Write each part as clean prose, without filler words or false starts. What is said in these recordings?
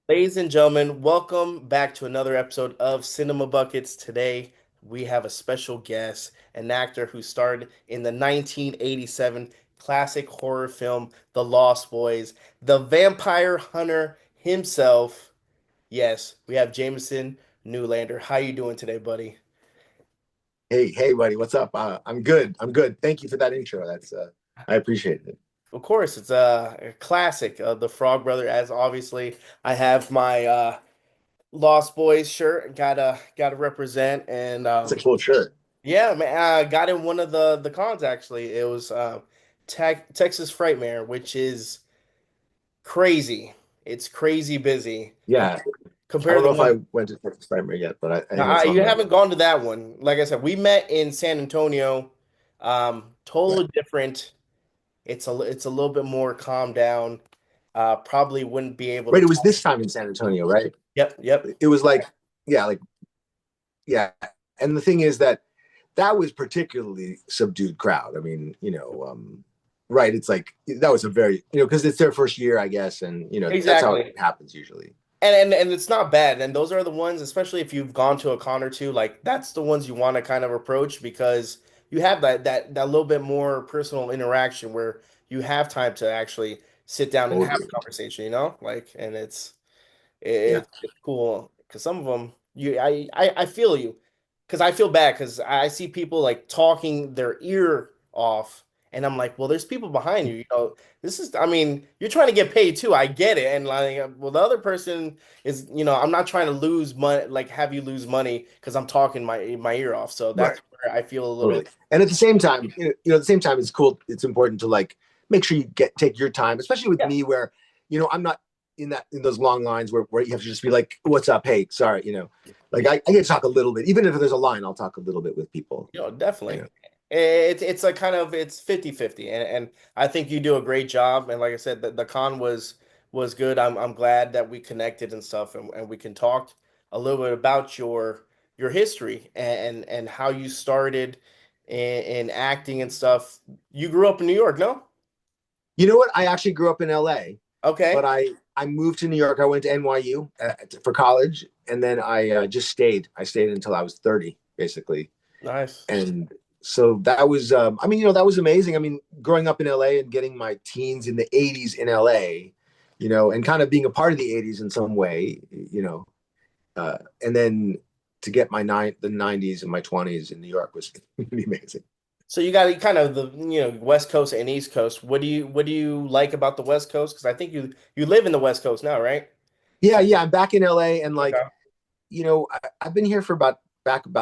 Ladies and gentlemen, welcome back to another episode of Cinema Buckets. Today, we have a special guest, an actor who starred in the 1987 classic horror film The Lost Boys, the vampire hunter himself. Yes, we have Jamison Newlander. How you doing today, buddy? Hey, buddy, what's up? I'm good. I'm good. Thank you for that intro. I appreciate it. Of course, it's a classic, The Frog Brother, as obviously I have my Lost Boys shirt. Gotta represent and It's a cool shirt. yeah, man, I got in one of the cons actually. It was Texas Frightmare, which is crazy. It's crazy busy Yeah, I compared don't to know the if I one. went to Texas Primer yet, but I think Now, that's on you my haven't list. gone to that one. Like I said, we met in San Antonio. Right. Totally different. It's a little bit more calmed down. Probably wouldn't be able to Right, it was talk. this time in San Antonio, right? Yep, yep. It was like, yeah, yeah. And the thing is that that was particularly subdued crowd. I mean, right? It's like that was a very, because it's their first year, I guess, and that's how it Exactly. happens usually. And it's not bad. And those are the ones, especially if you've gone to a con or two, like that's the ones you want to kind of approach because you have that little bit more personal interaction where you have time to actually sit down and have a Totally. conversation, you know? Like, and Yeah. it's cool because some of them I feel you because I feel bad because I see people like talking their ear off and I'm like, well, there's people behind you, you know. This is, I mean, you're trying to get paid too. I get it, and like, well, the other person is, you know, I'm not trying to lose money, like have you lose money because I'm talking my ear off. So Right. that's where I feel a little Totally. bit. And at the same time, at the same time, it's cool. It's important to like make sure you take your time, especially with Yeah, me, where I'm not in those long lines where you have to just be like, "What's up? Hey, sorry," like I get to talk a little bit, even if there's a line, I'll talk a little bit with people. you know, You definitely. know, It's a kind of it's 50-50 and I think you do a great job and like I said the con was good. I'm glad that we connected and stuff and we can talk a little bit about your history and how you started in acting and stuff. You grew up in New York, no? you know what? I actually grew up in L.A., but Okay. I moved to New York. I went to NYU for college, and then I just stayed. I stayed until I was 30, basically. Nice. And so that was I mean, that was amazing. I mean, growing up in LA and getting my teens in the 80s in LA, and kind of being a part of the 80s in some way, and then to get the 90s and my 20s in New York was really amazing. So you got kind of the West Coast and East Coast. What do you like about the West Coast? Because I think you live in the West Coast now, right? Yeah, I'm back in LA, and like, Okay. I've been here for about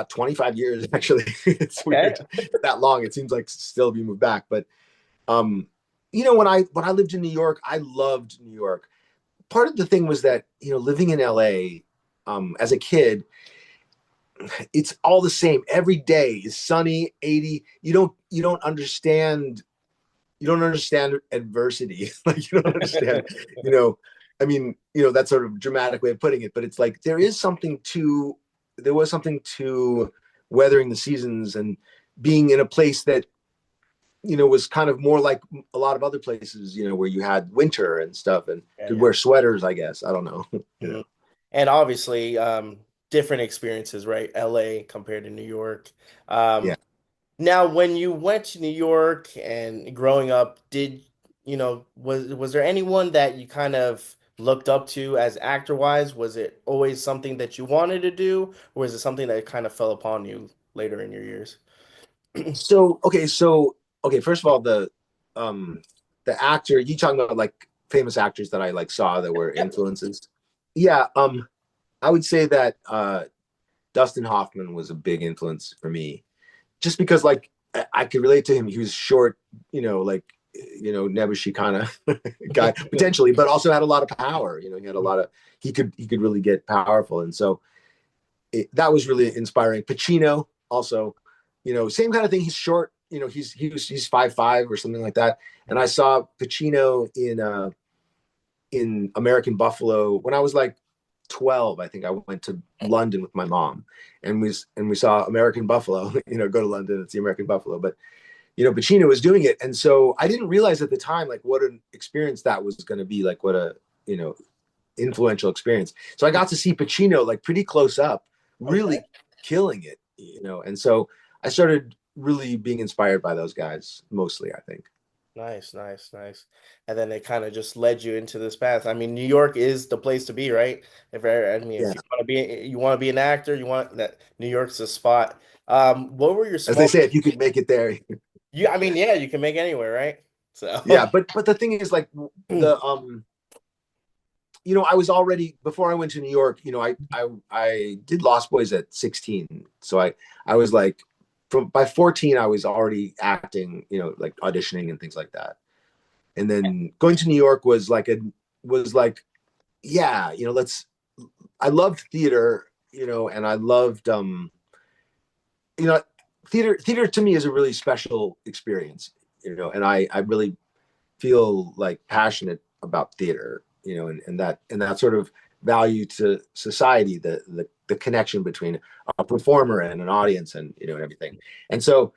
25 years actually. It's Okay. weird that long. It seems like still we moved back, but um when I lived in New York, I loved New York. Part of the thing was that living in LA as a kid, it's all the same. Every day is sunny, 80. You don't understand adversity. Like you don't understand, you know. I mean, that's sort of dramatic way of putting it, but it's like there was something to weathering the seasons and being in a place that was kind of more like a lot of other places, where you had winter and stuff and Yeah, could yeah. wear sweaters, I guess. I don't know. Mhm. And obviously, different experiences, right? LA compared to New York. Yeah. Um, Now, when you went to New York and growing up, was there anyone that you kind of looked up to as actor wise? Was it always something that you wanted to do, or was it something that kind of fell upon you later in your years? So, first of all, um the actor you talking about, like famous actors that I like saw that were Yep. influences. Yeah, I would say that Dustin Hoffman was a big influence for me, just because like I could relate to him. He was short, like nebbishy kind of guy potentially, but also had a lot of power. He had a lot of he could really get powerful, and so that was really inspiring. Pacino also, same kind of thing. He's short. He's 5'5" or something like that. And I saw Pacino in American Buffalo when I was like 12. I think I went to London with my mom, and we saw American Buffalo. Go to London and see American Buffalo. But Pacino was doing it, and so I didn't realize at the time like what an experience that was going to be. Like what a you know influential experience. So I got to see Pacino like pretty close up, Okay. really killing it, you know. And so I started really being inspired by those guys mostly, I think. Nice, nice, nice. And then it kind of just led you into this path. I mean, New York is the place to be, right? I mean, if Yeah. you want to be an actor, you want that New York's the spot. What were your As they small? say, if you could make it there. I mean, yeah, you can make anywhere, right? Yeah, So, but the thing is like the you know, I was already before I went to New York, you know, I did Lost Boys at 16. So I was like from by 14 I was already acting, you know, like auditioning and things like that. And then going to New York was like yeah, you know, let's I loved theater, you know, and I loved you know, theater to me is a really special experience, you know, and I really feel like passionate about theater, you know, and that sort of value to society, the connection between a performer and an audience, and you know, and everything. And so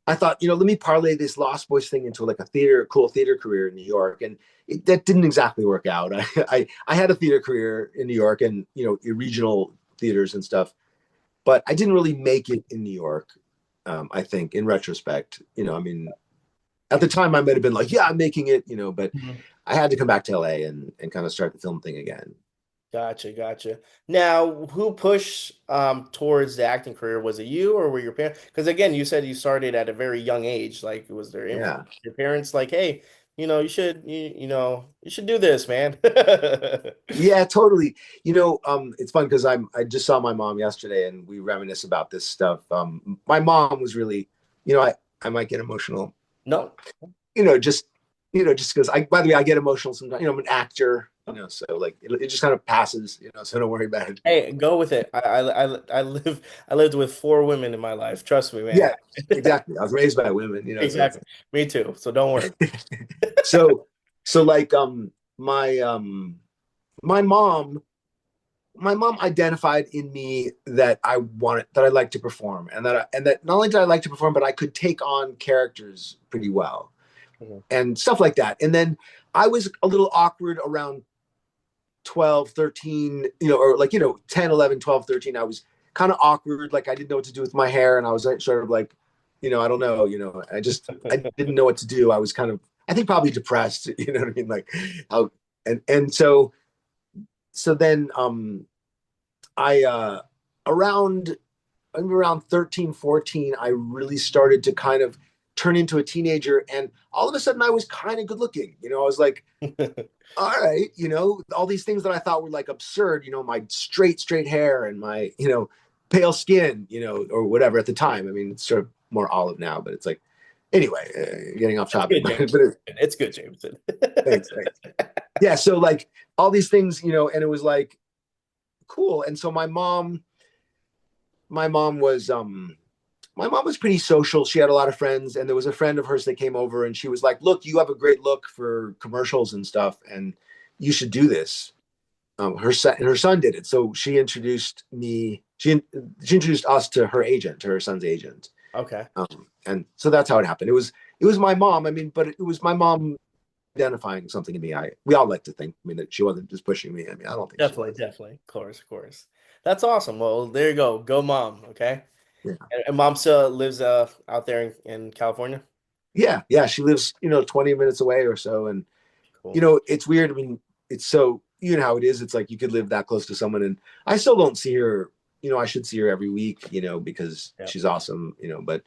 I thought, you know, let me parlay this Lost Boys thing into like a cool theater career in New York, and that didn't exactly work out. I had a theater career in New York, and you know, regional theaters and stuff, but I didn't really make it in New York. I think in retrospect, you know, I mean, at the time I might have been like, yeah, I'm making it, you know, but Mhm. I had to come back to LA and kind of start the film thing again. Gotcha, gotcha. Now, who pushed towards the acting career? Was it you or were your parents? Because again, you said you started at a very young age. Like, was there Yeah. influence? Your parents like, hey, you should do this, man. Yeah, totally. You know, it's fun because I just saw my mom yesterday and we reminisce about this stuff. My mom was really, you know, I might get emotional, No. you know, just because by the way, I get emotional sometimes, you know, I'm an actor, you know, so like it just kind of passes, you know, so don't worry about it. Hey, go with it. I lived with four women in my life. Trust me, man. Yeah, exactly. I was raised by women, you know, so it's Exactly. Me too. So don't worry. so so like my my mom my mom identified in me that I like to perform, and that not only did I like to perform, but I could take on characters pretty well Mhm. and stuff like that. And then I was a little awkward around 12, 13, you know, or like, you know, 10, 11, 12, 13. I was kind of awkward. Like I didn't know what to do with my hair. And I was like, sort of like, you know, I don't know, you know, I didn't know what to do. I was kind of, I think probably depressed, you know what I mean? Like how, and so then, I around around 13, 14, I really started to kind of turn into a teenager, and all of a sudden I was kind of good looking. You know, I was like, all right, you know, all these things that I thought were like absurd, you know, my straight hair and my, you know, pale skin, you know, or whatever at the time. I mean, it's sort of more olive now, but it's like anyway, getting off It's topic, good, but James. It's good, Jameson. thanks. Yeah, so like all these things, you know, and it was like cool. And so my mom was my mom was pretty social. She had a lot of friends, and there was a friend of hers that came over, and she was like, "Look, you have a great look for commercials and stuff, and you should do this." Her son did it, so she introduced me. She introduced us to her agent, to her son's agent, Okay. and so that's how it happened. It was my mom. I mean, but it was my mom identifying something in me. We all like to think. I mean, that she wasn't just pushing me. I mean, I don't think she Definitely, was. definitely. Of course, of course. That's awesome. Well, there you go. Go mom, okay? Yeah. And mom still lives out there in California? Yeah. She lives, you know, 20 minutes away or so, and you Cool. know, it's weird. I mean, it's so you know how it is. It's like you could live that close to someone, and I still don't see her. You know, I should see her every week. You know, because Yeah. she's awesome. You know, but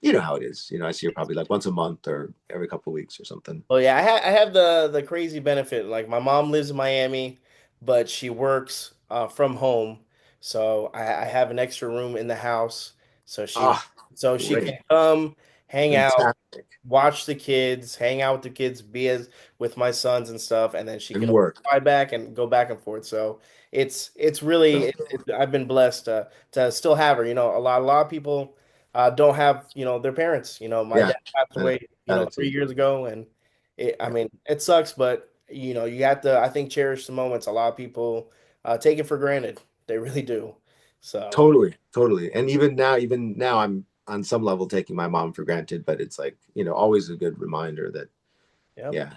you know how it is. You know, I see her probably like once a month or every couple of weeks or something. Well, yeah, I have the crazy benefit. Like my mom lives in Miami, but she works from home, so I have an extra room in the house. So she Ah, so she can great, come hang out, fantastic, watch the kids, hang out with the kids, be as with my sons and stuff, and then she and can work. fly back and go back and forth. So it's really I've been blessed to still have her. A lot of people don't have their parents. My Yeah, dad passed away three gratitude. years ago, and I Yeah, mean it sucks, but you have to I think cherish the moments. A lot of people take it for granted. They really do. So totally. And even now, I'm on some level taking my mom for granted, but it's like you know always a good reminder that yep, yeah,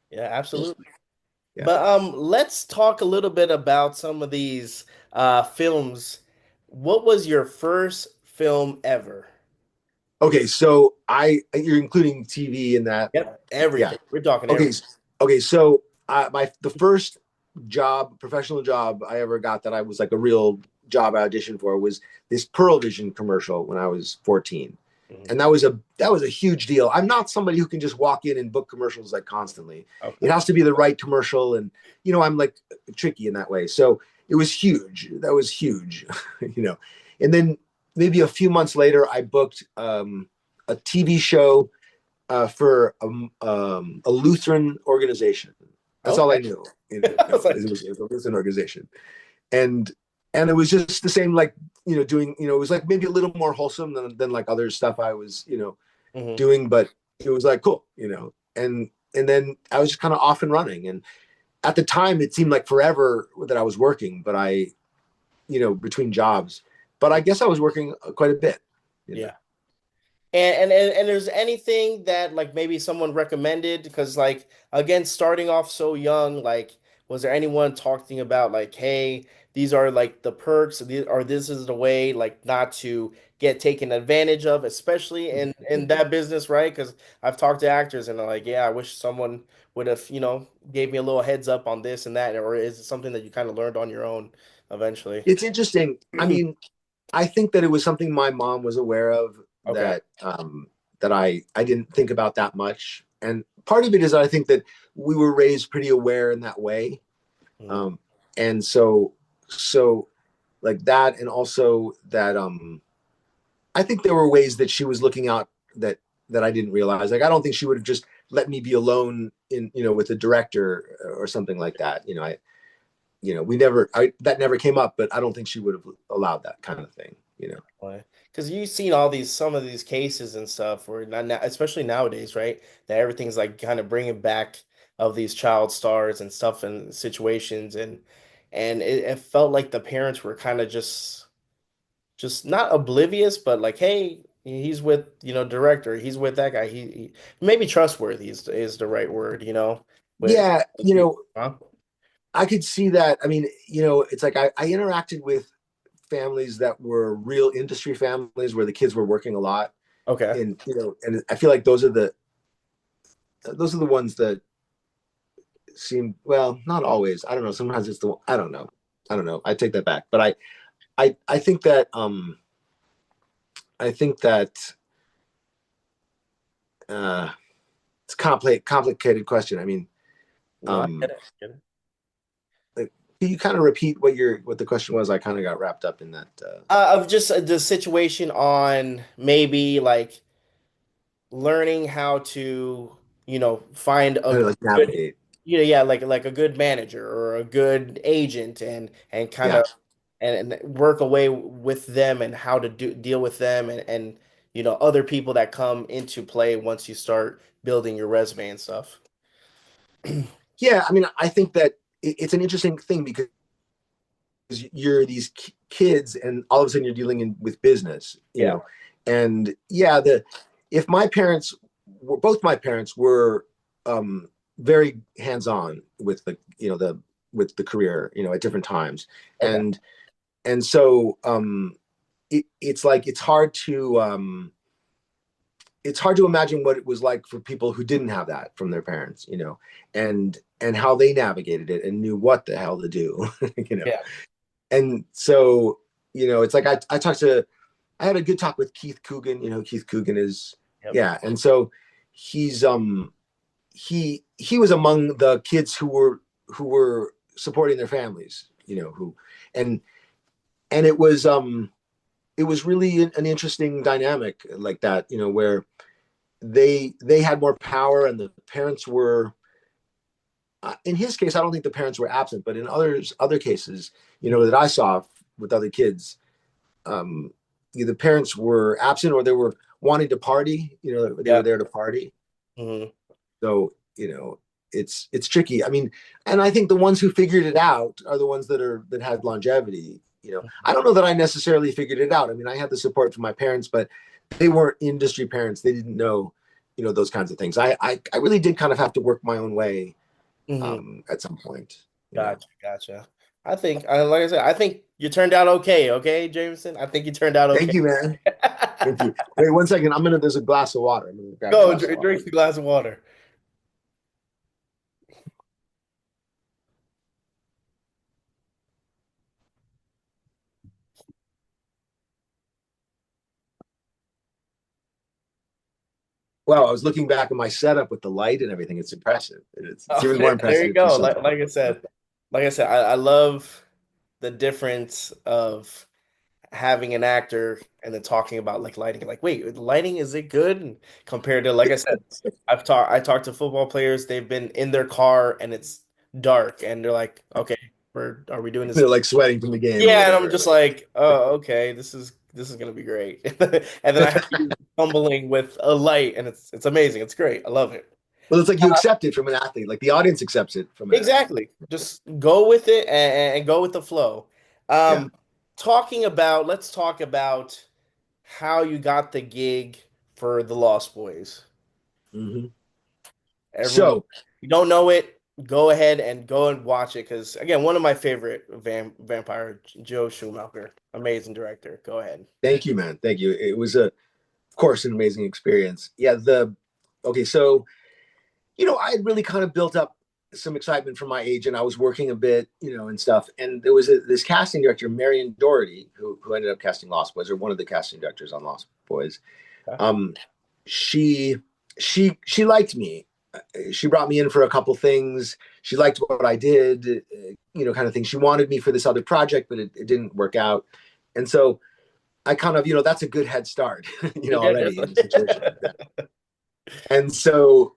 yeah, absolutely. Yeah. But let's talk a little bit about some of these films. What was your first film ever? Okay, so you're including TV in that. Yep, Yeah. everything. We're talking Okay. everything. Okay. So the first job, professional job I ever got that I was like a real job I auditioned for was this Pearl Vision commercial when I was 14. Mhm. And that was a huge deal. I'm not somebody who can just walk in and book commercials like constantly. Of It has course. to be the right commercial, and I'm like tricky in that way. So it was huge. That was huge, you know. And then maybe a few months later, I booked a TV show for a Lutheran organization. That's all Okay. I knew. I was like, It was a Lutheran organization, and and it was just the same, like doing. It was like maybe a little more wholesome than like other stuff I was mhm. doing, but it was like cool, and then I was just kind of off and running. And at the time, it seemed like forever that I was working, but between jobs, but I guess I was working quite a bit. You know. Yeah. And there's anything that like maybe someone recommended because like again starting off so young like was there anyone talking about like hey these are like the perks or this is the way like not to get taken advantage of especially in that business right because I've talked to actors and they're like yeah I wish someone would have gave me a little heads up on this and that or is it something that you kind of learned on your own eventually? It's interesting. I mean, I think that it was something my mom was aware of Okay. that I didn't think about that much. And part of it is that I think that we were raised pretty aware in that way. Mhm. Um, and so like that, and also that I think there were ways that she was looking out that I didn't realize. Like I don't think she would have just let me be alone in with a director or something like that. We never that never came up, but I don't think she would have allowed that kind of thing. Because you've seen all these some of these cases and stuff where not now, especially nowadays, right? That everything's like kind of bringing back of these child stars and stuff and situations and it felt like the parents were kind of just not oblivious, but like, hey, he's with director, he's with that guy, he maybe trustworthy is the right word, with Yeah, people, huh? I could see that. I mean, it's like I interacted with families that were real industry families where the kids were working a lot, Okay. and I feel like those are the ones that seem, well, not always. I don't know. Sometimes it's the I don't know. I don't know. I take that back. But I think that I think that uh it's a complicated question. I mean, No, I get um it. I get it. like, can you kind of repeat what the question was? I kind of got wrapped up in that Of just the situation on maybe like learning how to, find how a to like good, navigate. yeah, like a good manager or a good agent and kind Yeah. of and work away with them and how to deal with them and other people that come into play once you start building your resume and stuff. Yeah, I mean, I think that it's an interesting thing because you're these kids and all of a sudden you're dealing with business, Yeah. and yeah, the if my parents were both my parents were very hands-on with the with the career, at different times. Okay. And so it's like it's hard to imagine what it was like for people who didn't have that from their parents, and how they navigated it and knew what the hell to do. you know Yeah. and so it's like I had a good talk with Keith Coogan. Keith Coogan is, Yep. yeah. And so he's he was among the kids who were supporting their families, who and it was really an interesting dynamic like that, where they had more power and the parents were, in his case, I don't think the parents were absent, but in other cases, Mhm. that I saw with other kids, the parents were absent or they were wanting to party. They were Yep. there to party. Hmm. So it's tricky. I mean, and I think the ones who figured it out are the ones that had longevity. I don't know that I necessarily figured it out. I mean, I had the support from my parents, but they weren't industry parents. They didn't know, those kinds of things. I really did kind of have to work my own way Hmm. at some point, you know. Gotcha, gotcha. I think, like I said, I think you turned out okay. Okay, Jameson. I think you turned out Thank okay. you, man. Thank you. Wait 1 second. There's a glass of water. I'm gonna grab a Go glass of water. drink the glass of water. Wow, I was looking back at my setup with the light and everything. It's impressive. It's Oh, even more there you impressive for go. something. Like I said, I love the difference of having an actor and then talking about like lighting. Like, wait, the lighting is it good? And compared to, like I said, I talked to football players. They've been in their car and it's dark, and they're like, okay, are we doing this? They're like sweating from the game or Yeah, and I'm whatever. just like, oh, okay, this is gonna be great. And then I have you fumbling with a light, and it's amazing. It's great. I love it. Well, it's like you accept it from an athlete. Like the audience accepts it from an athlete. Exactly. Just go with it and go with the flow. Yeah. Um, let's talk about how you got the gig for the Lost Boys. Hmm. Everyone, So you don't know it, go ahead and go and watch it because again, one of my favorite vampire, Joe Schumacher, amazing director. Go ahead. thank you, man. Thank you. It was of course, an amazing experience. Yeah. Okay. So I had really kind of built up some excitement from my agent. I was working a bit, and stuff. And there was this casting director, Marion Doherty, who ended up casting Lost Boys, or one of the casting directors on Lost Boys. Okay. Um, she she liked me. She brought me in for a couple things. She liked what I did, kind of thing. She wanted me for this other project, but it didn't work out. And so I kind of, that's a good head start, Yeah, already in a definitely. situation like that. And so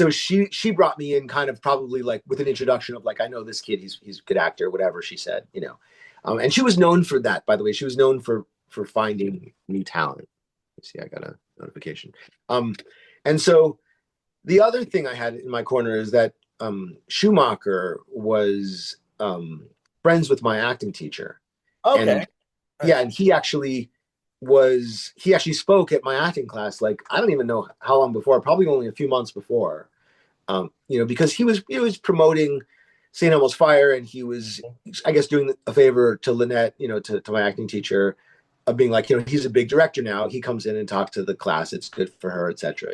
she brought me in kind of probably like with an introduction of like, I know this kid, he's a good actor, whatever she said. And she was known for that, by the way. She was known for finding new talent. See, I got a notification. And so the other thing I had in my corner is that Schumacher was friends with my acting teacher. Okay. And yeah, and he actually spoke at my acting class, like I don't even know how long before, probably only a few months before. Because he was promoting St. Elmo's Fire, and he was, I guess, doing a favor to Lynette, to my acting teacher, of being like, he's a big director now. He comes in and talks to the class. It's good for her, etc.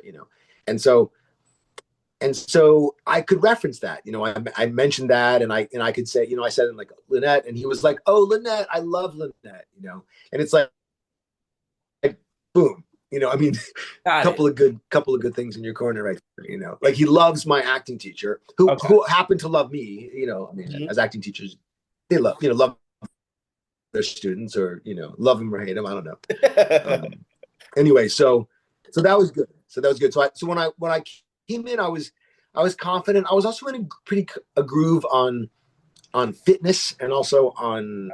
And so I could reference that. I mentioned that, and I could say, I said in like Lynette, and he was like, "Oh, Lynette, I love Lynette," and it's like boom. I mean, Got it. couple of good things in your corner right there, like he loves my acting teacher who Okay. who happened to love me. I mean, Mhm. as acting teachers, they love their students, or love them or hate them, I don't know. Anyway, so that was good. So when I came in, I was confident. I was also in a groove on fitness, and also on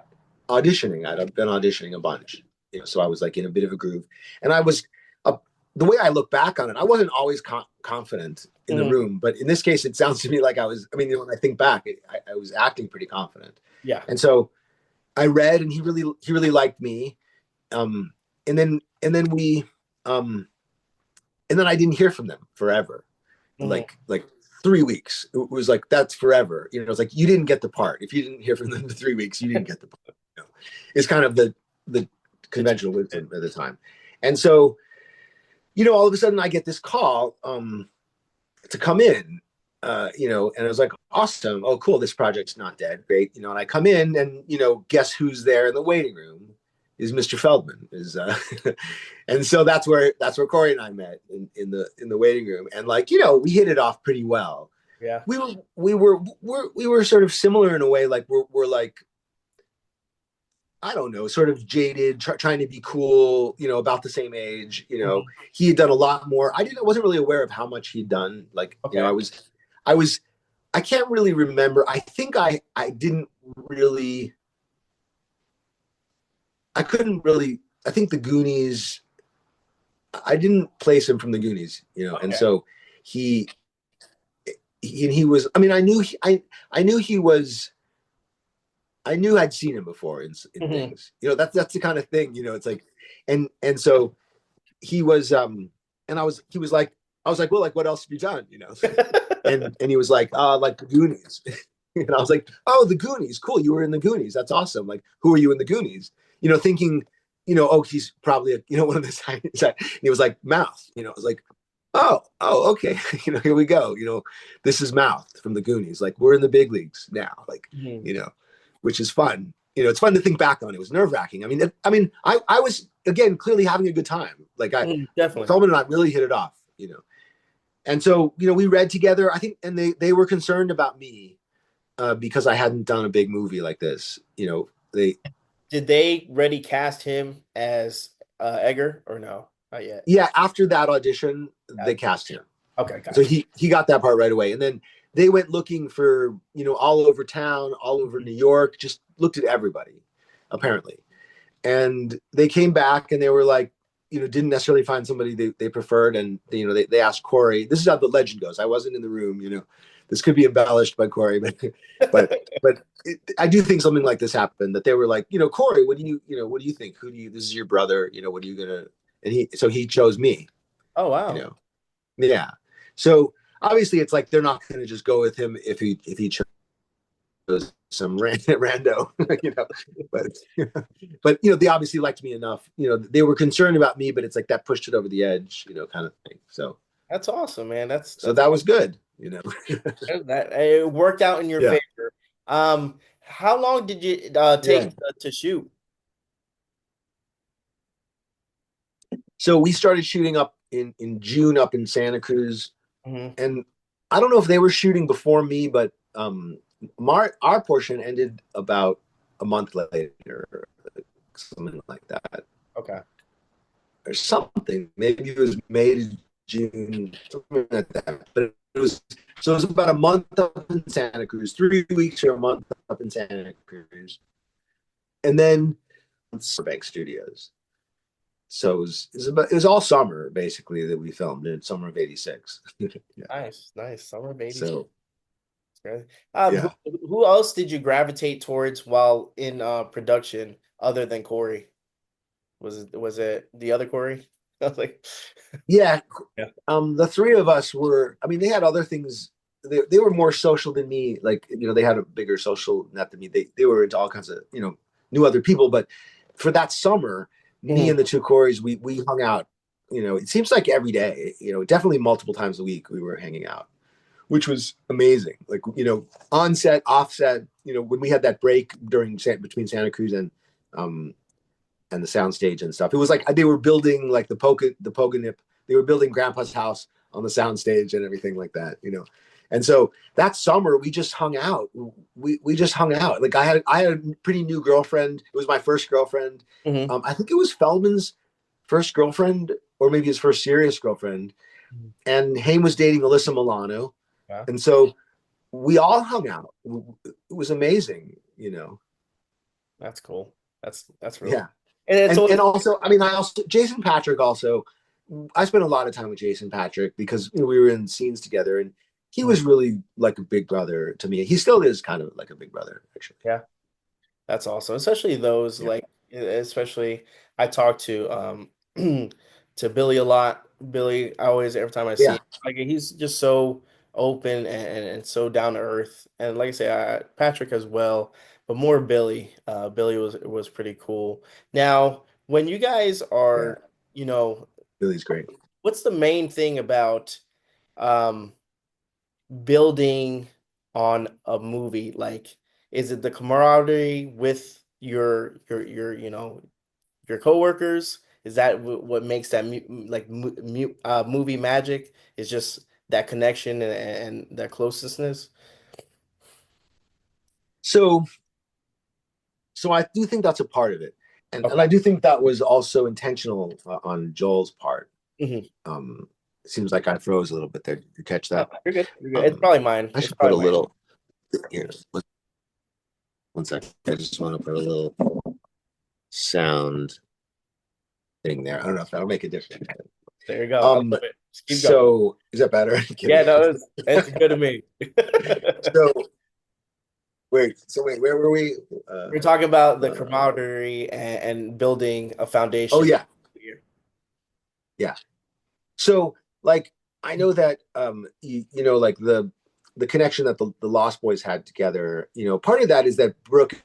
auditioning. I'd been auditioning a bunch, so I was like in a bit of a groove. And I was, uh, the way I look back on it, I wasn't always confident in the Mhm. room, but in this case, it sounds to me like I was. I mean, when I think back, I was acting pretty confident. Yeah. And so I read, and he really liked me. Um, um, and then I didn't hear from them forever, Mhm. like 3 weeks. It was like, that's forever. It's like, you didn't get the part. If you didn't hear from them for 3 weeks, you didn't get the part. It's kind of the It's conventional wisdom at the time. And so, all of a sudden I get this call to come in, and I was like, awesome. Oh, cool. This project's not dead. Great. And I come in, and, guess who's there in the waiting room is Mr. Feldman and so that's where Corey and I met in the waiting room. And like, we hit it off pretty well. yeah. We were sort of similar in a way. Like we're like, I don't know, sort of jaded, trying to be cool, about the same age. Mhm. He had done a lot more. I wasn't really aware of how much he'd done. Like, Okay. I was, I can't really remember. I think I didn't really, I couldn't really, I think the Goonies, I didn't place him from the Goonies, and Okay. so he, he was, I mean, I knew he was, I knew I'd seen him before in Mhm. things. That's the kind of thing. It's like, and so he was, and he was like, I was like, well, like what else have you done? And he was like the Goonies. And I was like, oh, the Goonies, cool. You were in the Goonies. That's awesome. Like, who are you in the Goonies? Thinking, oh, he's probably one of the signs. And he was like, Mouth. I was like, oh, okay. Here we go. This is Mouth from the Goonies. Like, we're in the big leagues now. Like, Mhm. which is fun. It's fun to think back on. It was nerve wracking. I was again clearly having a good time. Like, Definitely. Feldman and I really hit it off. And so we read together. I think, and they were concerned about me because I hadn't done a big movie like this. They Did they ready cast him as Edgar or no? Not yet. Yeah, after that audition, Uh, they cast him. Okay, So gotcha. he got that part right away. And then they went looking for, all over town, all over New York, just looked at everybody, apparently. And they came back and they were like, didn't necessarily find somebody they preferred. And, they asked Corey. This is how the legend goes. I wasn't in the room. This could be embellished by Corey, but I do think something like this happened, that they were like, Corey, what do you think? This is your brother, what are you going to, and he chose me, Oh you wow. know? Yeah. So obviously it's like, they're not going to just go with him if he chose some rando, but, they obviously liked me enough, they were concerned about me, but it's like that pushed it over the edge, kind of thing. So, That's awesome, man. so That's that was good. that it worked out in your Yeah. favor. How long did you Yeah. take to shoot? So we started shooting up in June up in Santa Cruz, Hmm. and I don't know if they were shooting before me, but our portion ended about a month later, something like that, Okay. or something. Maybe it was May to June, something like that. But it was about a month up in Santa Cruz, 3 weeks or a month up in Santa Cruz, and then Burbank Studios. So it was all summer basically that we filmed in summer of '86. Yeah. Nice, nice. Summer baby. So Who, yeah, who else did you gravitate towards while in production other than Corey? Was it the other Corey? I was like, yeah. yeah. The three of us were. I mean, they had other things. They were more social than me. Like they had a bigger social net than me. They were into all kinds of knew other people. But for that summer, me Mhm. and the two Corys, we hung out. It seems like every day. Definitely multiple times a week we were hanging out, which was amazing. Like on set, off set. When we had that break between Santa Cruz um and the soundstage and stuff. It was like they were building like the Poganip. They were building Grandpa's house on the soundstage and everything like that. And so that summer we just hung out. We just hung out. Like I had a pretty new girlfriend. It was my first girlfriend. Mhm. I think it was Feldman's first girlfriend, or maybe his first serious girlfriend. Mhm. And Haim was dating Alyssa Milano, Yeah, and so we all hung out. It was amazing. that's cool. That's real. Yeah. And it's And always also, I mean, I also Jason Patrick also. I spent a lot of time with Jason Patrick because we were in scenes together, and he Mhm. was really like a big brother to me. He still is kind of like a big brother, actually. Yeah. That's awesome, especially those Yeah, like especially I talk to Billy a lot. Billy, I always every time I see yeah, him, like he's just so open and so down to earth. And like I say, Patrick as well, but more Billy. Billy was pretty cool. Now, when you guys yeah. are, you know, Billy's great. what's the main thing about um building on a movie? Like, is it the camaraderie with your coworkers? Is that what makes that movie magic? Is just that connection and that closeness? So, so I do think that's a part of it, and Okay. I do think that was also intentional on Joel's part. Hmm. It seems like I froze a little bit there. Did you catch No, that? you're good. You're good. It's Um, probably mine. I It's should put a probably mine. little here. One second. I just want to put a little sound thing there. I don't know if that'll make a difference. There you go. I love Um, it. Just keep going. so is that better? Yeah, Kidding. no, it's good to me. So wait, where were we? We're talking about the Uh, camaraderie and building a oh foundation yeah, here. yeah. So like I know that like the connection that the Lost Boys had together. Part of that is that Brooke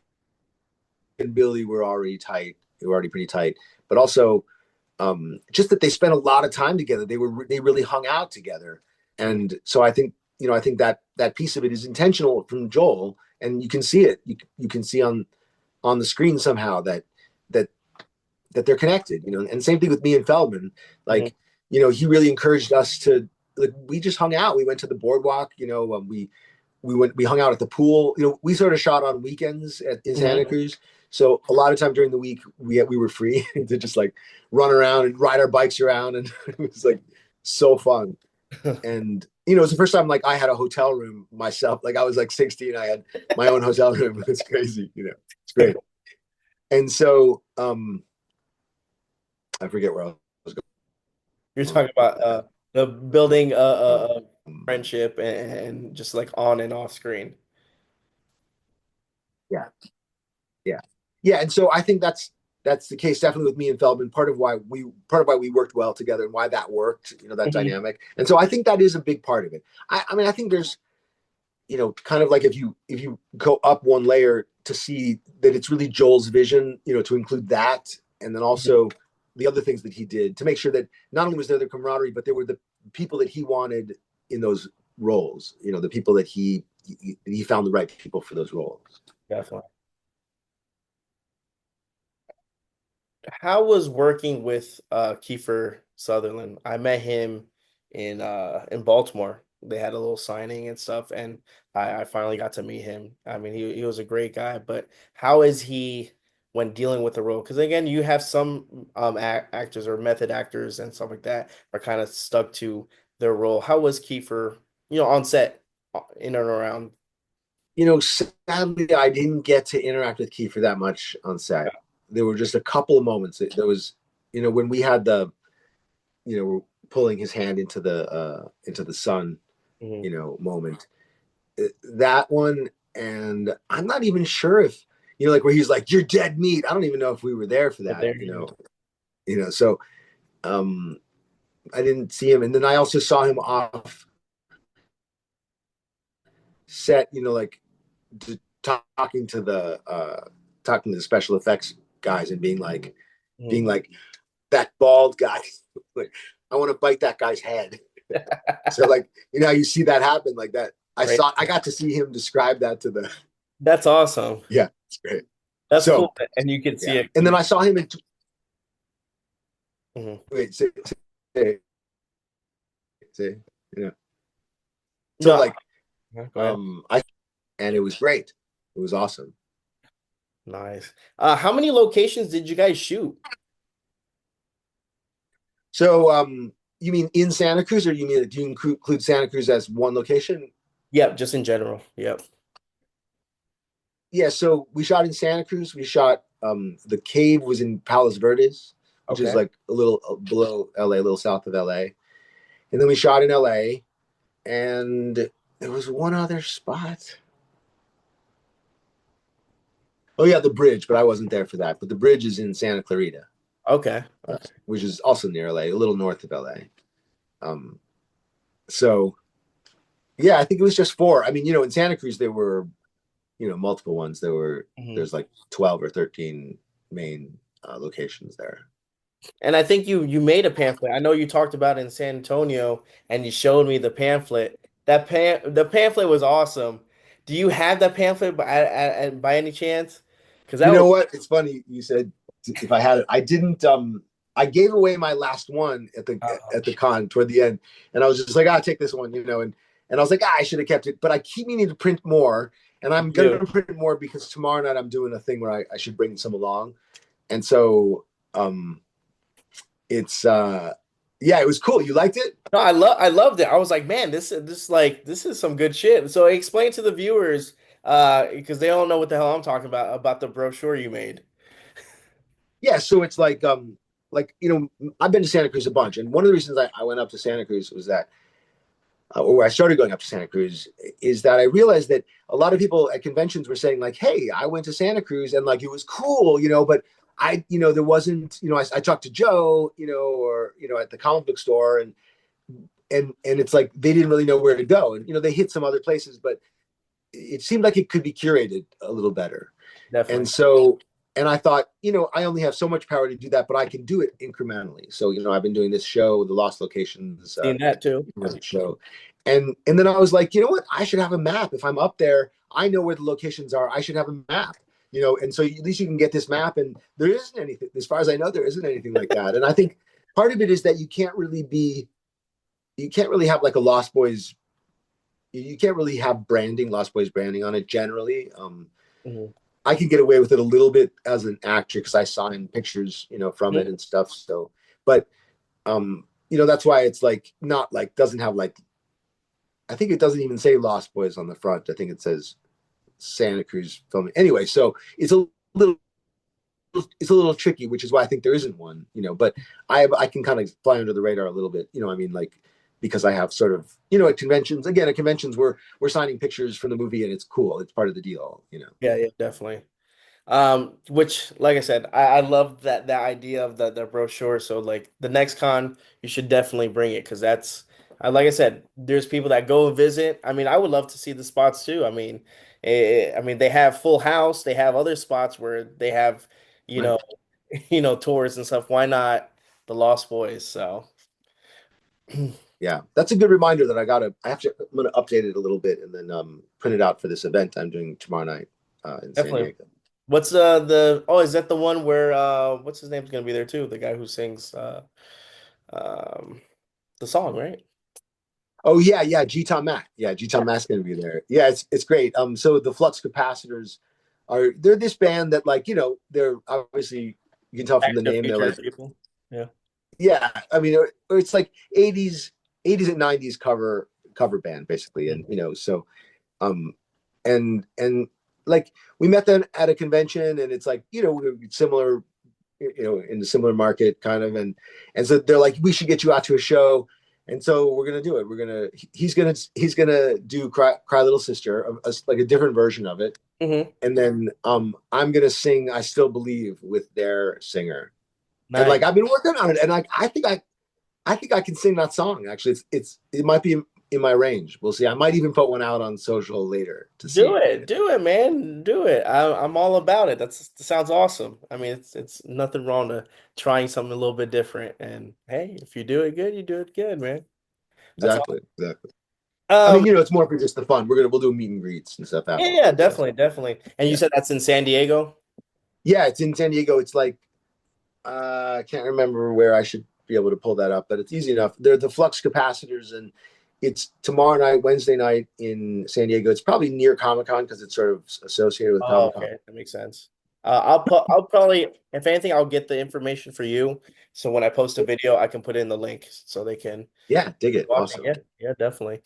and Billy were already tight. They were already pretty tight, but also just that they spent a lot of time together. They really hung out together, Mhm. and so I think that piece of it is intentional from Joel, and you can see it. You can see on the screen somehow that that they're connected. And same thing with me and Feldman. Mhm. Like, he really encouraged us to, like, we just hung out. We went to the boardwalk. We hung out at the pool. We sort of shot on weekends in Santa Mhm. Cruz. So a lot of time during the week, we were free to just like run around and ride our bikes around, and it was like so fun. And it was the first time like I had a hotel room myself. Like I was like 16, I had my own hotel room. It's crazy. It's great. And so I forget where I was You're going. talking about the building friendship and just like on and off screen. Yeah, yeah, yeah. And so I think that's the case definitely with me and Feldman. Part of why we worked well together and why that worked. That Mhm. dynamic. And so I think that is a big part of it. I mean, I think there's kind of like if you go up one layer to see that it's really Joel's vision, to include that, and then also the other things that he did to make sure that not only was there the camaraderie, but there were the people that he wanted in those roles. The people that he found the right people for those roles. Definitely. How was working with Kiefer Sutherland? I met him in Baltimore. They had a little signing and stuff, and I finally got to meet him. I mean, he was a great guy, but how is he when dealing with the role? Because again, you have some actors or method actors and stuff like that are kind of stuck to their role. How was Kiefer, on set, in and around? Sadly, I didn't get to interact with Kiefer that much on set. There were just a couple of moments. There was, when we had pulling his hand into the sun, Mhm. moment. That one, and I'm not even sure if, like where he's like, "You're dead meat." I don't even know if we were there for But that. there, So um, I didn't see him, and then I also saw him off set. Like talking to the special effects guys and being Mhm. like that bald guy. Like, I want to bite that guy's head. So like, you see that happen like that. Right. I got to see him describe that to the. That's awesome. Yeah, it's great. That's So cool, and you can see yeah, it. and then I saw him in. Mhm. Wait, say, say, you know. So No, like, go ahead. I and it was great. It was awesome. Nice. How many locations did you guys shoot? So you mean in Santa Cruz, or do you include Santa Cruz as one location? Yep, just in general. Yep. Yeah, so we shot in Santa Cruz. We shot the cave was in Palos Verdes, which is Okay. like a little below LA, a little south of LA. And then we shot in LA, and there was one other spot. Oh yeah, the bridge, but I wasn't there for that. But the bridge is in Santa Clarita, Okay. Okay. which is also near LA, a little north of LA. Um, so yeah, I think it was just four. I mean, in Santa Cruz there were multiple ones. Mhm. There's like 12 or 13 main locations there. And I think you made a pamphlet. I know you talked about it in San Antonio, and you showed me the pamphlet. The pamphlet was awesome. Do you have that pamphlet by any chance? Because You that was know what? It's funny you said if I had it. I didn't. I gave away my last one at the con toward the end, and I was just like, take this one, and I was like, I should have kept it, but I keep meaning to print more, and you I'm do. gonna print more because tomorrow night I'm doing a thing where I should bring some along, and so it's yeah, it was cool. You liked it? No, I loved it. I was like, man, this is some good shit. So explain to the viewers, because they don't know what the hell I'm talking about the brochure you made. Yeah. So it's like I've been to Santa Cruz a bunch, and one of the reasons I went up to Santa Cruz was that or I started going up to Santa Cruz, is that I realized that a lot of people at conventions were saying like, "Hey, I went to Santa Cruz and like it was cool," but there wasn't, I talked to Joe, or at the comic book store, and and it's like they didn't really know where to go, and they hit some other places, but it seemed like it could be curated a little better. And Definitely. so, and I thought, I only have so much power to do that, but I can do it incrementally. So, I've been doing this show, the Lost Locations Seen that too. show. And then I was like, you know what? I should have a map. If I'm up there, I know where the locations are. I should have a map. And so at least you can get this map. And there isn't anything, as far as I know, there isn't anything like that. And I think part of it is that you can't really have like a Lost Boys, you can't really have branding, Lost Boys branding on it generally. Mhm. I can get away with it a little bit as an actor because I signed pictures, from it Mhm. and stuff. So, but that's why it's like not like doesn't have like, I think it doesn't even say Lost Boys on the front. I think it says Santa Cruz filming. Anyway, so little it's a little tricky, which is why I think there isn't one, but I can kind of fly under the radar a little bit, I mean, like, because I have sort of, at conventions we're signing pictures from the movie and it's cool. It's part of the deal. Yeah, yeah, definitely. Which, like I said, I love that idea of the brochure. So like the next con, you should definitely bring it because that's like I said, there's people that go and visit. I mean, I would love to see the spots too. I mean, I mean they have Full House, they have other spots where they have, you Right. know, tours and stuff. Why not the Lost Boys? So Yeah, that's a good reminder that I'm gonna update it a little bit and then print it out for this event I'm doing tomorrow night in San definitely. Diego. What's the oh, is that the one where what's his name's gonna be there too? The guy who sings um the song, right? Oh yeah, yeah, G Tom Mac. Yeah, G Tom Mac's gonna be there. Yeah, it's great. So the Flux Capacitors they're this band that, like, they're obviously, you can tell from the Back to the name, they're Future like, people. Yeah. yeah, I mean, or it's like 80s and 90s cover band basically. And so um and like we met them at a convention, and it's like, we're similar, in the similar market kind of. And so they're like, we should get you out to a show. And so we're gonna do it. He's gonna do Cry Little Sister, like a different version of it. Hmm. And then I'm gonna sing I Still Believe with their singer. And like Nice. I've been working on it, and like I think I can sing that song. Actually, it might be in my range. We'll see. I might even put one out on social later to see. Do it, man. Do it. I'm all about it. That sounds awesome. I mean, it's nothing wrong to trying something a little bit different. And hey, if you do it good, you do it good, man. That's all. Exactly, exactly. I Um, mean, it's more for just the fun. We'll do meet and greets and stuff yeah, yeah, afterwards. So definitely, definitely. And you yeah, said that's in San Diego? yeah. It's in San Diego. It's like I can't remember where I should be able to pull that up, but it's easy enough. They're the Flux Capacitors, and it's tomorrow night, Wednesday night in San Diego. It's probably near Comic Con because it's sort of associated with Oh, Comic Con. okay, that makes sense. I'll probably, if anything, I'll get the information for you. So when I post a video, I can put in the link so they can Yeah, dig it. watch it. Awesome. Yeah, yeah, definitely.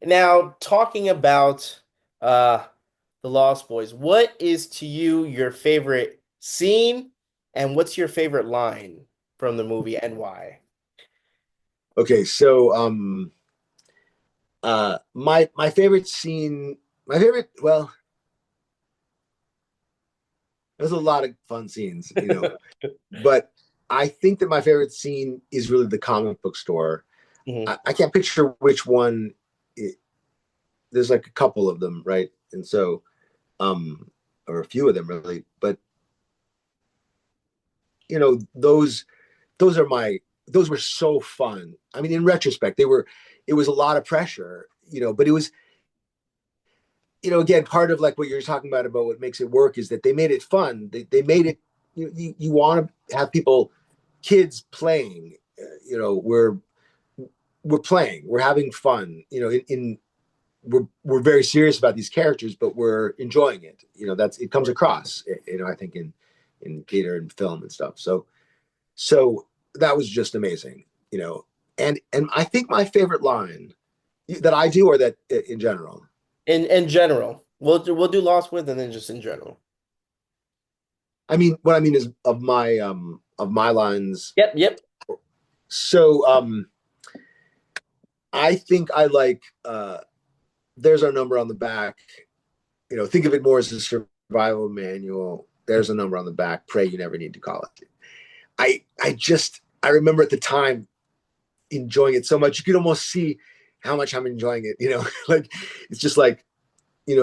Now, talking about uh the Lost Boys, what is to you your favorite scene and what's your favorite line from the movie and why? Okay, so my favorite scene, my favorite, well, there's a lot of fun scenes, but I think that my favorite scene is really the comic book store. Hmm. I can't picture which one. There's like a couple of them, right? And so, um, or a few of them really, but those are those were so fun. I mean, in retrospect, it was a lot of pressure, but it was, again, part of like what you're talking about what makes it work is that they made it fun. They made it, you want to have people, kids playing, we're playing, we're having fun, we're very serious about these characters, but we're enjoying it. It comes across, I think in theater and film and stuff. So that was just amazing, and I think my favorite line that I do, or that in general. In general, we'll do Lost with and then just in general. I mean, what I mean is of my lines. Yep, yep. So I think I like there's our number on the back. Think of it more as a survival manual. There's a number on the back. Pray you never need to call it. I remember at the time enjoying it so much. You could almost see how much I'm enjoying it. Like it's just like,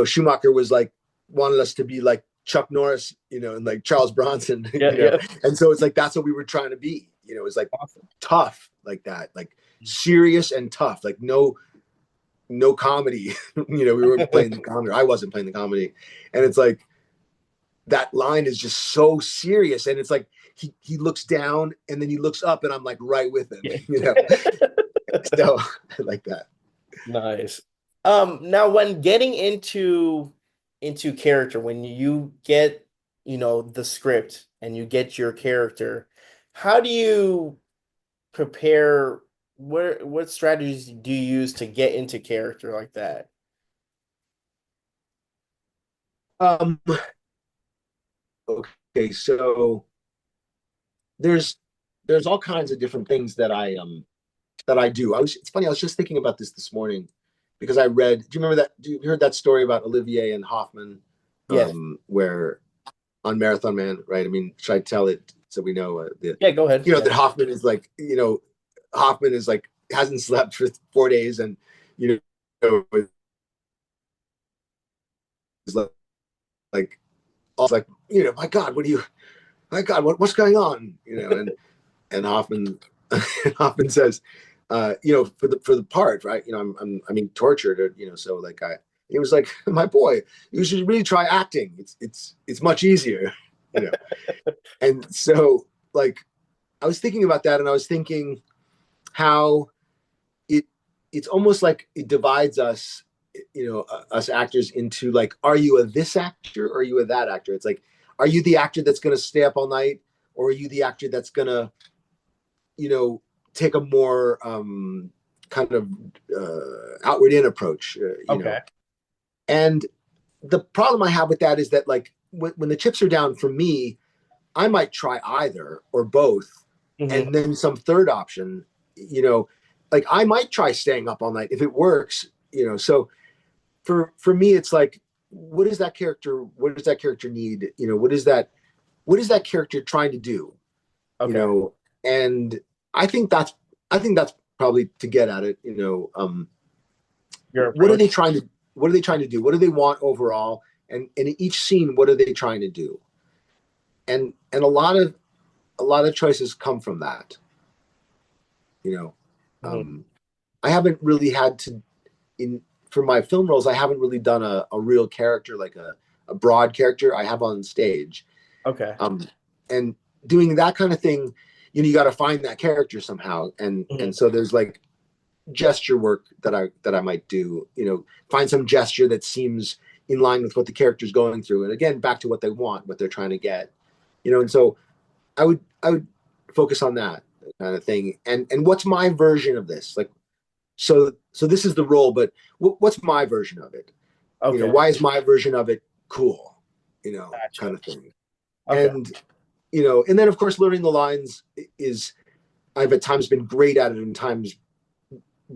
Schumacher was like wanted us to be like Chuck Norris, and like Charles Bronson, Yeah, yeah. and so it's like that's what we were trying to be. It's like Awesome. tough like that, like serious and tough, like no comedy. We weren't playing the comedy. I wasn't playing the comedy, and it's like that line is just so serious, and it's like he looks down and then he looks up, and I'm like right with him. Yeah. So I like that. Nice. Now when getting into character, when you get, the script and you get your character, how do you prepare what strategies do you use to get into character like that? Um, okay, so there's there's all kinds of different things that I do. It's funny, I was just thinking about this morning because I read, do you remember that? You heard that story about Olivier and Hoffman, Yes. where on Marathon Man, right? I mean, should I tell it so we know Yeah, go ahead. that Yeah. Hoffman is like, Hoffman is like, hasn't slept for 4 days and, you know, is like, all like, my God, my God, what's going on? And Hoffman, Hoffman says, for the part, right? I'm being tortured, so like he was like, my boy, you should really try acting. It's much easier, you know. And so like I was thinking about that, and I was thinking how it it's almost like it divides us, us actors into like, are you a this actor or are you a that actor? It's like, are you the actor that's going to stay up all night, or are you the actor that's going to, you know, take a more kind of outward in approach, Okay. And the problem I have with that is that like when the chips are down for me, I might try either or both, Hmm. and then some third option, like I might try staying up all night if it works, So for me, it's like, what is that character? What does that character need? What is that character trying to do? You Okay. know, and I think that's I think that's probably to get at it. Your What are approach. they trying to What are they trying to do? What do they want overall? And in each scene, what are they trying to do? And a lot of choices come from that. You know, Mhm. um, I haven't really had to in for my film roles. I haven't really done a real character, like a broad character. I have on stage, Okay. and doing that kind of thing. You got to find that character somehow, and Mhm. so there's like gesture work that I might do. Find some gesture that seems in line with what the character's going through, and again, back to what they want, what they're trying to get. And so I would focus on that kind of thing. And what's my version of this? Like, so this is the role, but what's my version of it? Okay. Why is my version of it cool? Gotcha. Kind of thing. Okay. And and then of course learning the lines is I've at times been great at it, and times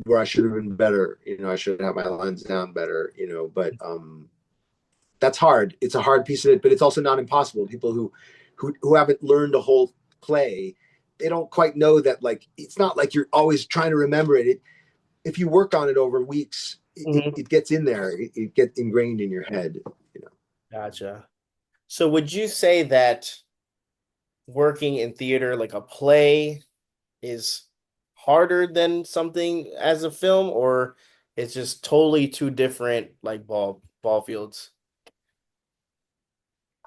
where I should have been better. I should have my lines down better. But that's hard. It's a hard piece of it, but it's also not impossible. People who haven't learned a whole play, they don't quite know that. Like, it's not like you're always trying to remember it. If you work on it over weeks, Hmm. it gets in there. It gets ingrained in your head. You know. Gotcha. So would you say that working in theater, like a play, is harder than something as a film, or it's just totally two different like ball fields?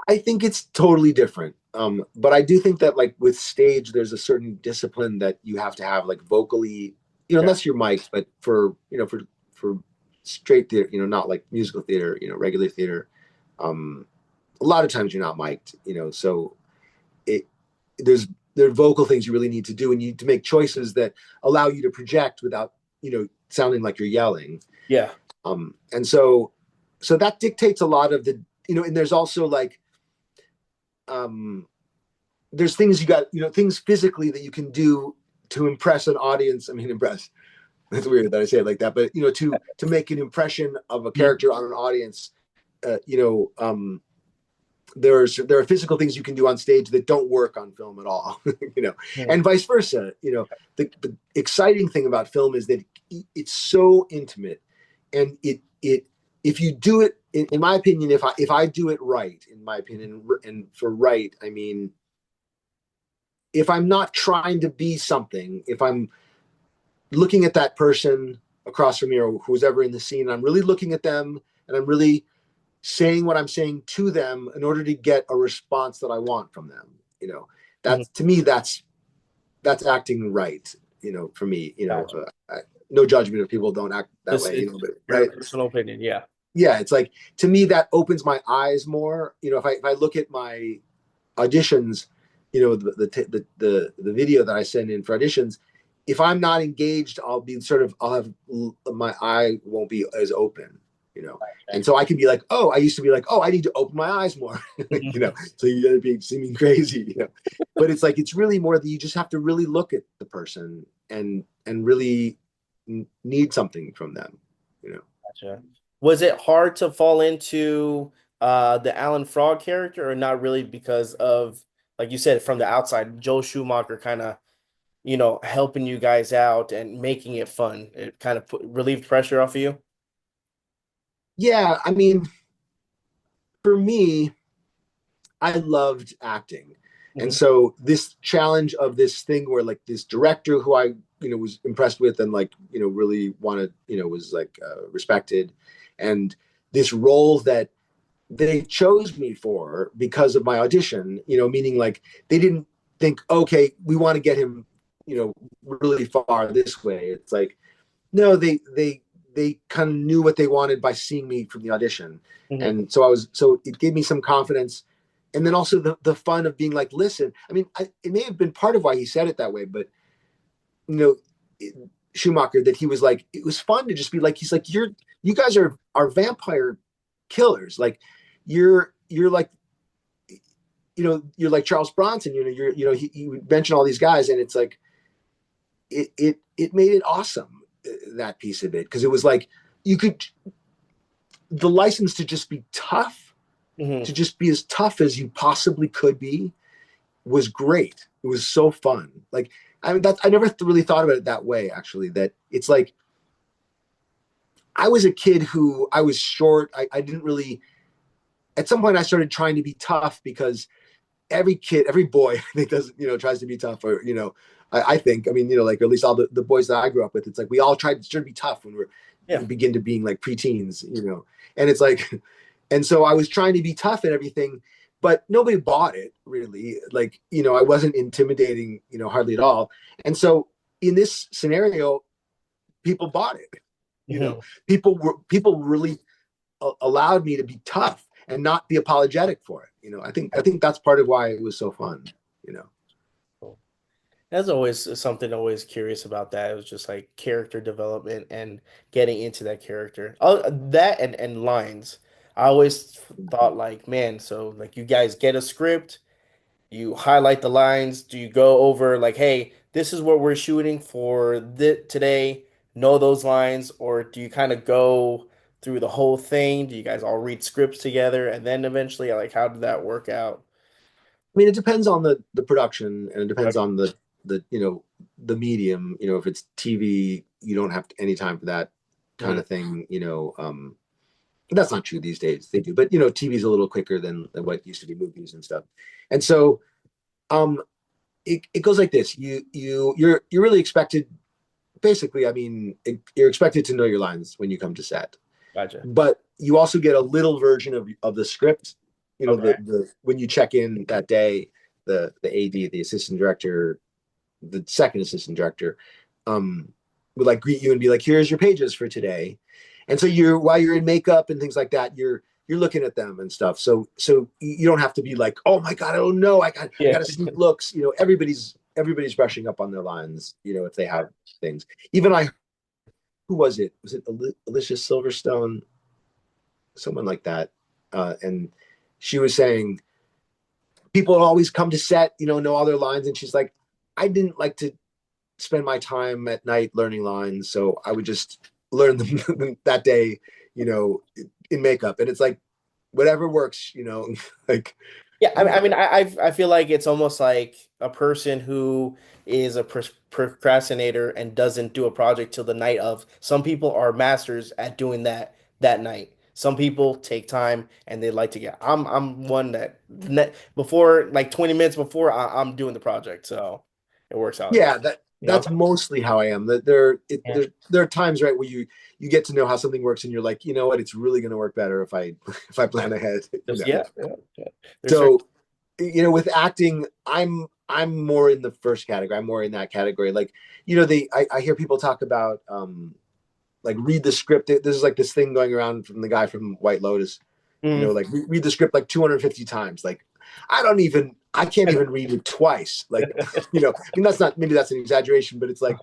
I think it's totally different. But I do think that like with stage, there's a certain discipline that you have to have, like vocally, Yeah. unless you're mic'd, but for straight theater, not like musical theater, regular theater, um, a lot of times you're not mic'd, so it there's there are vocal things you really need to do, and you need to make choices that allow you to project without, sounding like you're yelling. Yeah. And so that dictates a lot of the, and there's also like, um, there's things you got, things physically that you can do to impress an audience. I mean, impress. That's weird that I say it like that, but to make an impression of a Mhm. character on an audience, uh, you know, um, there are physical things you can do on stage that don't work on film at all, you know, Mhm. and vice versa. You know, the exciting thing about film is that it's so intimate, and it if you do it, in my opinion, if I do it right, in my opinion, and for right, I mean, if I'm not trying to be something, if I'm looking at that person across from me or who's ever in the scene, I'm really looking at them and I'm really saying what I'm saying to them in order to get a response that I want from them. You know, Mhm. that's to me, that's acting right. You know, for me, Gotcha. no judgment if people don't act that This way. You is know, but your right, personal opinion. Yeah. yeah, it's like to me that opens my eyes more. You know, if I look at my auditions, you know, the video that I send in for auditions, if I'm not engaged, I'll have my eye won't be as open, you know, Okay. and so I can be like, oh, I used to be like, oh, I need to open my eyes more, you know, so you gotta be seeming crazy, you know, but it's like it's really more that you just have to really look at the person and really need something from them, you know. Gotcha. Was it hard to fall into the Alan Frog character, or not really because of, like you said, from the outside, Joel Schumacher kind of, helping you guys out and making it fun? It kind of relieved pressure off of you. Yeah, I mean, for me, I loved acting. And Hmm. so this challenge of this thing where like this director who I, was impressed with and like, really wanted, was like respected. And this role that they chose me for because of my audition, meaning like they didn't think, okay, we want to get him, really far this way. It's like, no, they kind of knew what they wanted by seeing me from the audition. Hmm. And so it gave me some confidence. And then also the fun of being like, listen, I mean, it may have been part of why he said it that way, but you know, Schumacher, that he was like, it was fun to just be like, he's like, you guys are vampire killers. Like you're like, you're like Charles Bronson, he mentioned all these guys and it's like, it made it awesome, that piece of it. Cause it was like, you could, the license to just be tough, Hmm. to just be as tough as you possibly could be was great. It was so fun. Like, I mean, I never really thought about it that way, actually, that it's like, I was a kid who I was short. I didn't really, at some point I started trying to be tough because every kid, every boy, I think does, tries to be tough or, I think, I mean, like, or at least all the boys that I grew up with, it's like, we all tried to be tough when we Yeah. begin to being like preteens, and it's like, and so I was trying to be tough and everything, but nobody bought it really. Like, I wasn't intimidating, hardly at all. And so in this scenario, people bought it, you know, Hmm. people really allowed me to be tough and not be apologetic for it. I think that's part of why it was so fun. You know. That's always something always curious about that. It was just like character development and getting into that character. Oh, that and lines. I always thought like, man, so like you guys get a script, you highlight the lines, do you go over like, hey, this is what we're shooting for today, know those lines, or do you kind of go through the whole thing? Do you guys all read scripts together and then eventually like how did that work out? I mean, it depends on the production, and it depends Production. on the medium. If it's TV, you don't have any time for that kind Mhm. of thing. That's not true these days. They do, but TV is a little quicker than what used to be movies and stuff. And so um, it goes like this: you're really expected. Basically, I mean, you're expected to know your lines when you come to set, Gotcha. but you also get a little version of the script. Okay. The when you check in that day, the AD, the assistant director, the second assistant director, would like greet you and be like, "Here's your pages for today." And so while you're in makeup and things like that, you're looking at them and stuff. So you don't have to be like, "Oh my god, I don't know, I Yeah. got to sneak looks." Everybody's brushing up on their lines. If they have things. Even I, who was it? Was it Alicia Silverstone? Someone like that. And she was saying people always come to set, know all their lines, and she's like, I didn't like to spend my time at night learning lines, so I would just learn them that day, in makeup. And it's like, whatever works, like, Yeah, you know. I feel like it's almost like a person who is a procrastinator and doesn't do a project till the night of. Some people are masters at doing that night. Some people take time and they like to get. I'm one that before like 20 minutes before I'm doing the project, so it works out. Yeah, You know, that's mostly how I am. That yeah, there are times, right, where you get to know how something works, and you're like, you know what, it's really going to work better if I if I plan ahead. just yeah. There's certain. So, with acting, I'm more in the first category. I'm more in that category. Like, I hear people talk about like read the script. There's like this thing going around from the guy from White Lotus. Mhm. Like read the script like 250 times. Like, I can't even read it twice. Like, that's not, maybe that's an exaggeration, but it's like,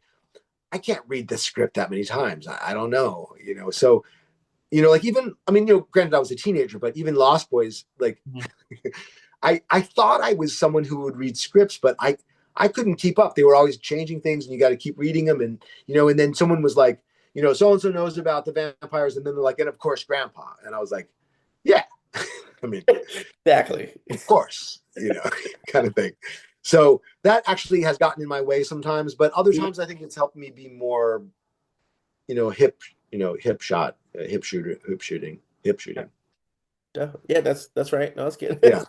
I can't read the script that many times. I don't know, So, like, even, I mean, granted I was a teenager, but even Lost Boys, like, I thought I was someone who would read scripts, but I couldn't keep up. They were always changing things, and you got to keep reading them. And and then someone was like, so and so knows about the vampires, and then they're like, and of course, Grandpa. And I was like, yeah, I mean, Exactly. of course, kind of thing. So that actually has gotten in my way sometimes, but other times I think it's helped me be more, hip, hip shot, hip shooting. Yeah, that's right. No, that's good. Yeah.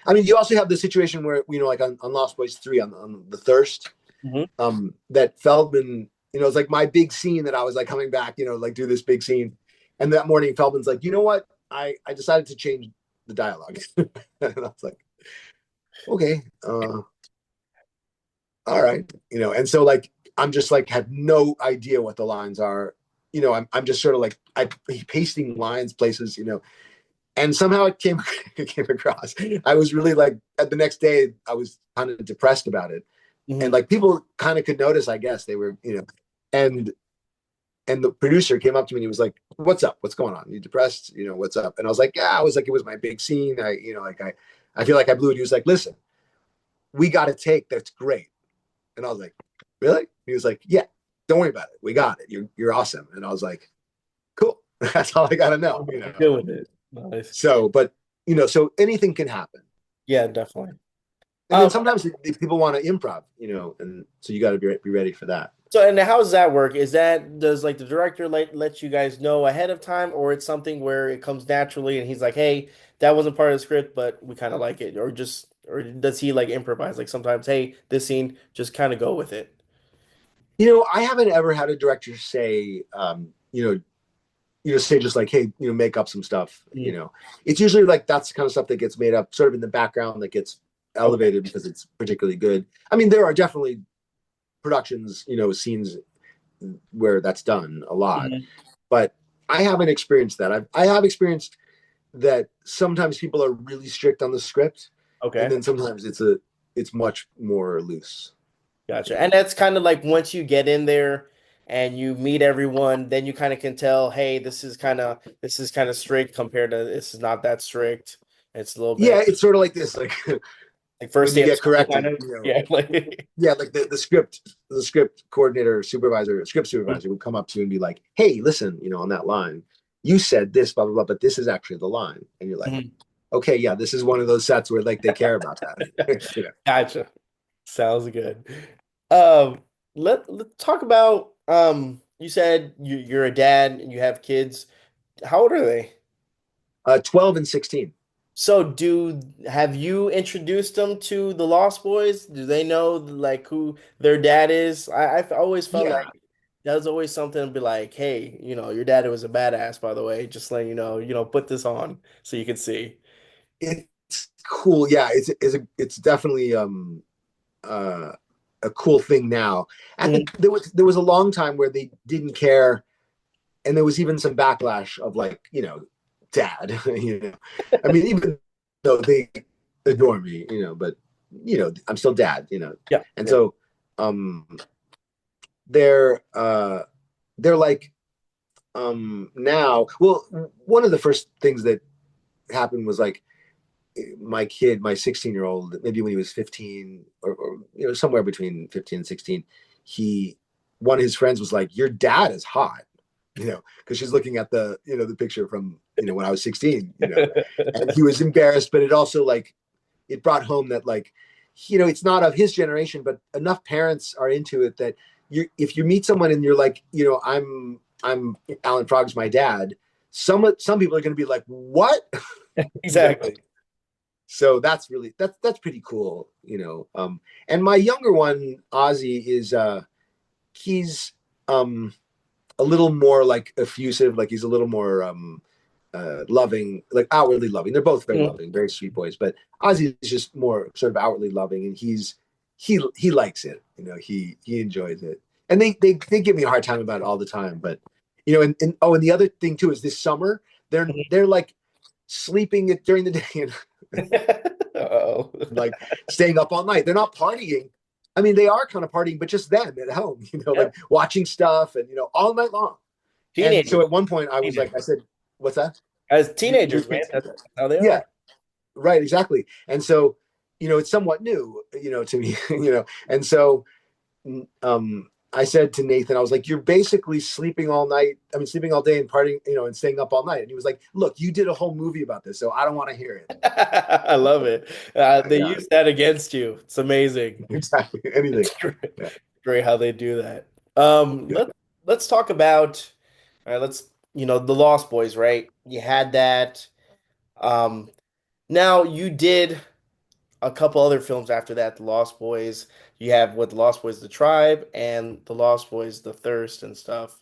I mean, you also have the situation where, like on Lost Boys 3, on the Thirst, Mhm. that Feldman, it's like my big scene that I was like coming back, like do this big scene. And that morning, Feldman's like, you know what? I decided to change the dialogue. And I was like, okay, all right. And so like, I'm just like, have no idea what the lines are. I'm just sort of like, I pasting lines places, and somehow it came across. I was really like, at the next day, I was kind of depressed about it. And Mhm. like people kind of could notice, I guess they were, and the producer came up to me and he was like, "What's up? What's going on? You depressed? What's up?" And I was like, "Yeah." I was like, "It was my big scene. Like I feel like I blew it." He was like, "Listen, we got a take that's great." And I was like, "Really?" He was like, "Yeah, don't worry about it. We got it. You're awesome." And I was like, "Cool. That's all I got to know." Good with it. Nice. So, but so anything can happen. Yeah, definitely. And then Um, sometimes people want to improv, and so you got to be ready for that. so and how does that work? Does like the director let you guys know ahead of time, or it's something where it comes naturally and he's like, hey, that wasn't part of the script, but we kind of like it, or does he like improvise? Like sometimes, hey, this scene, just kind of go with it. I haven't ever had a director say, say just like, hey, make up some stuff. Mm. It's usually like that's the kind of stuff that gets made up sort of in the background that gets Okay. elevated because it's particularly good. I mean, there are definitely productions, scenes where that's done a lot, Mhm. but I haven't experienced that. I have experienced that sometimes people are really strict on the script, and Okay. then sometimes it's much more loose. Gotcha. And that's kind of like once you get in there and you meet everyone, then you kind of can tell, hey, this is kind of strict compared to this is not that strict. It's a little Yeah, bit it's sort of like this, like like when first you day of get school corrected, kind of. Yeah, like yeah, like the script coordinator, supervisor, script supervisor would come up to you and be like, "Hey, listen, on that line, you said this, blah blah blah, but this is actually the line," and you're like, Mhm. "Okay, yeah, this is one of those sets where like they care about that." Gotcha. Sounds good. Um, let's talk about you said you're a dad and you have kids. How old are they? 12 and 16. So have you introduced them to the Lost Boys? Do they know like who their dad is? I've always felt Yeah, like that was always something to be like, hey, your dad was a badass, by the way. Just letting put this on so you can see. it's cool. Yeah, it's definitely uh a cool thing now. Mhm. There was a long time where they didn't care, and there was even some backlash of like, dad. I mean, even though they adore me, but I'm still dad. Yeah, And yeah. so um they're like, now, well, one of the first things that happened was like, my kid, my 16-year-old, maybe when he was 15, or somewhere between 15 and 16, he one of his friends was like, your dad is hot. because she's looking at the picture from, when I was 16, and he was embarrassed, but it also like, it brought home that like, it's not of his generation, but enough parents are into it that if you meet someone and you're like, I'm Alan Frog's my dad, some people are going to be like, what? Exactly. So that's pretty cool. And my younger one, Ozzy, is he's a little more like effusive, like he's a little more loving, like outwardly loving. They're both very Mhm. loving, very sweet boys, but Ozzy is just more sort of outwardly loving, and he likes it. He enjoys it, and they give me a hard time about it all the time. But and the other thing too is this summer they're like sleeping it during the day and Uh-oh. like staying up all night. They're not partying. I mean, they are kind of partying, but just them at home, Yeah. like watching stuff and all night long. And so Teenagers. at one point, I was like, I Teenagers. said, "What's that?" As Your teenagers, man, kids do that's that. how they Yeah, are. right, exactly. And so, it's somewhat new, to me, And so, I said to Nathan, I was like, "You're basically sleeping all night. I mean, sleeping all day and partying, and staying up all night." And he was like, "Look, you did a whole movie about this, so I don't want to hear it." I love it. They Yeah, use that against you. It's amazing. exactly. Anything. It's great, Yeah. great how they do that. Let's talk about, all right, let's, the Lost Boys, right? You had that. Um, Now you did a couple other films after that, The Lost Boys. You have what, The Lost Boys, The Tribe, and The Lost Boys, The Thirst and stuff.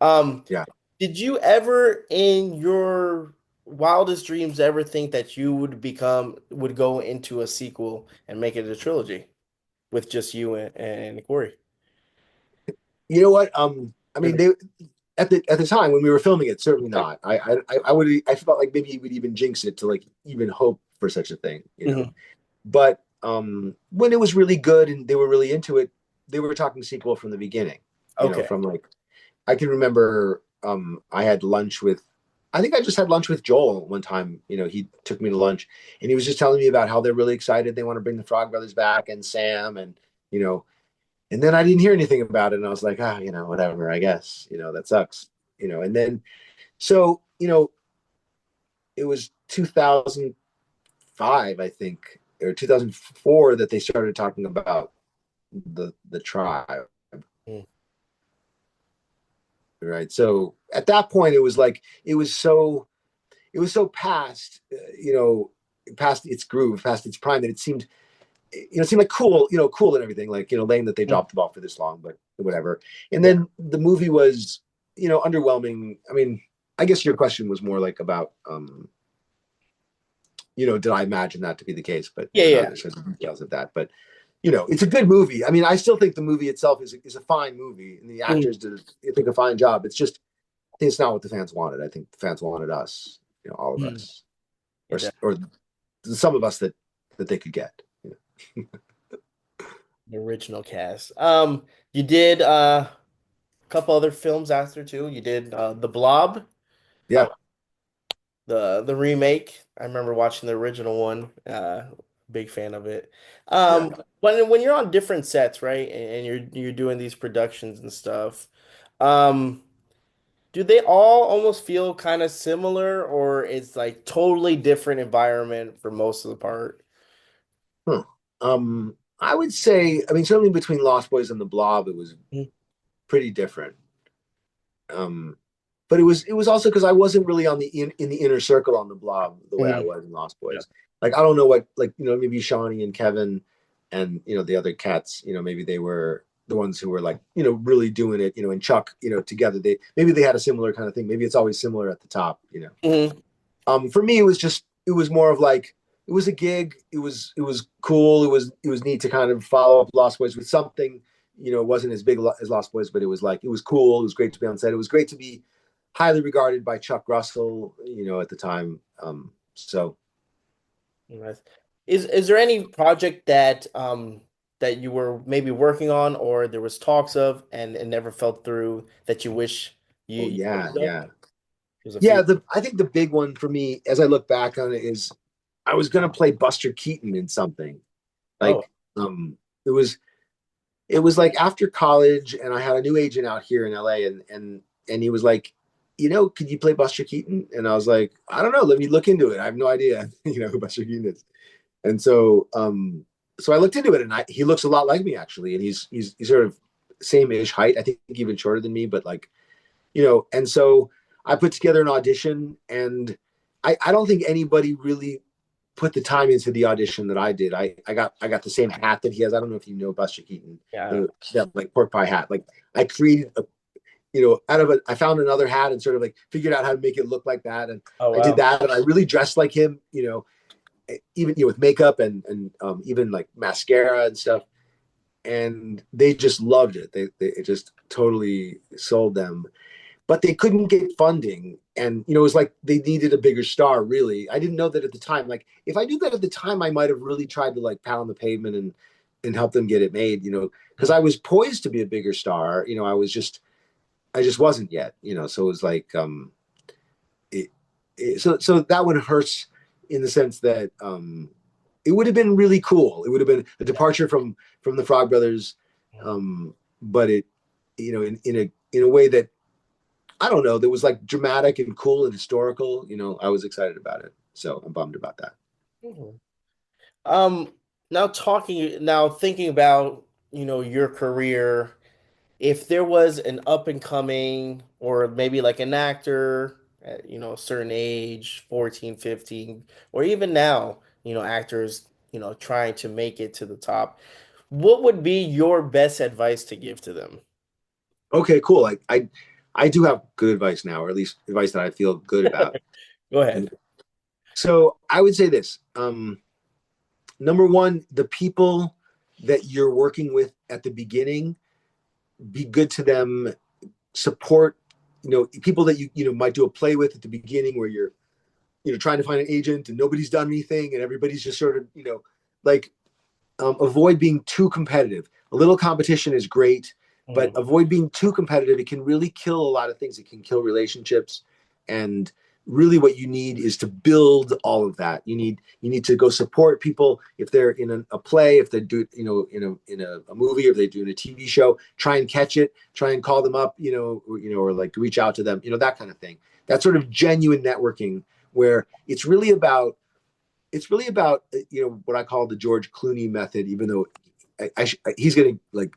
Um, Yeah. did you ever in your wildest dreams ever think that you would go into a sequel and make it a trilogy with just you and Corey? You know what? I mean, Really? they at the time when we were filming it, certainly not. I felt like maybe he would even jinx it to like even hope for such a thing. Mhm. But when it was really good and they were really into it, they were talking sequel from the beginning. Okay. From like I can remember I had lunch with I think I just had lunch with Joel one time. He took me to lunch and he was just telling me about how they're really excited. They want to bring the Frog Brothers back and Sam and you know and then I didn't hear anything about it, and I was like, whatever, I guess, that sucks, and then so it was 2005, I think, or 2004 that they started talking about the tribe, Mm. right? So at that point, it was like it was so past, past its groove, past its prime, that it seemed like cool, cool and everything, like, lame that they Mm. dropped the ball for this long, but whatever. And Yeah. then the movie was, underwhelming. I mean, I guess your question was more like about, did I imagine that to be the case? But, Yeah, not yeah. necessarily the details of that. But, it's a good movie. I mean, I still think the movie itself is a fine movie, and the Mm. actors did, I think, a fine job. It's just, I think it's not what the fans wanted. I think the fans wanted us, all of Mm. us, Yeah, or some of us that they could get. the original cast. You did a couple other films after too. You did The Blob, uh, Yeah, the remake. I remember watching the original one. Big fan of it. yeah. When you're on different sets, right, and you're doing these productions and stuff, um, do they all almost feel kind of similar, or it's like totally different environment for most of the part? Huh. I would say, I mean, certainly between Lost Boys and The Blob, it was Mhm. pretty different. Um, but it was also because I wasn't really in the inner circle on The Blob the way I Mhm. was in Lost Yeah. Boys. Like I don't know what, like, maybe Shawnee and Kevin and the other cats, maybe they were the ones who were like, really doing it, and Chuck, together. Maybe they had a similar kind of thing. Maybe it's always similar at the top. Mhm. For me, it was more of like it was a gig. It was cool. It was neat to kind of follow up Lost Boys with something. It wasn't as big as Lost Boys, but it was like it was cool. It was great to be on set. It was great to be highly regarded by Chuck Russell, at the time. So Nice. Is there any project that that you were maybe working on or there was talks of and it never fell through that you wish oh you would yeah, have done? yeah, There's a yeah. few. I think the big one for me, as I look back on it, is I was gonna play Buster Keaton in something Oh. like it was like after college, and I had a new agent out here in LA, and and he was like, could you play Buster Keaton? And I was like, I don't know. Let me look into it. I have no idea, who Buster Keaton is. And so I looked into it, and he looks a lot like me actually, and he's sort of same-ish height. I think even shorter than me, but like, and so I put together an audition, and I don't think anybody really put the time into the audition that I did. I got the same hat that he has. I don't know if you know Buster Keaton, Yeah. that like pork pie hat. Like I created a out of I found another hat and sort of like figured out how to make it look like that. And Oh I did wow. that, and I really dressed like him, even with makeup and even like mascara and stuff. And they just loved it. They it just totally sold them, but they couldn't get funding. And it was like they needed a bigger star. Really, I didn't know that at the time. Like if I knew that at the time, I might have really tried to like pound the pavement and help them get it made. Because I was poised to be a bigger star. I just wasn't yet. So it was like it, so that one hurts in the sense that it would have been really cool. It would have been a departure from the Frog Brothers, but it in a way that I don't know, that was like dramatic and cool and historical. I was excited about it, so I'm bummed about that. Mhm. Um, now thinking about, your career, if there was an up and coming or maybe like an actor at, a certain age, 14, 15, or even now, actors, trying to make it to the top, what would be your best advice to give to them? Okay, cool. I do have good advice now, or at least advice that I feel good about. Go ahead. So I would say this. Number one, the people that you're working with at the beginning, be good to them, support, people that you might do a play with at the beginning where you're, trying to find an agent and nobody's done anything and everybody's just sort of, like avoid being too competitive. A little competition is great, but Mhm. avoid being too competitive. It can really kill a lot of things. It can kill relationships, and really, what you need is to build all of that. You need to go support people if they're in a play, if they do in a movie, or if they're doing a TV show. Try and catch it. Try and call them up. Or like reach out to them. That kind of thing. That sort of genuine networking where it's really about what I call the George Clooney method. Even though he's going to like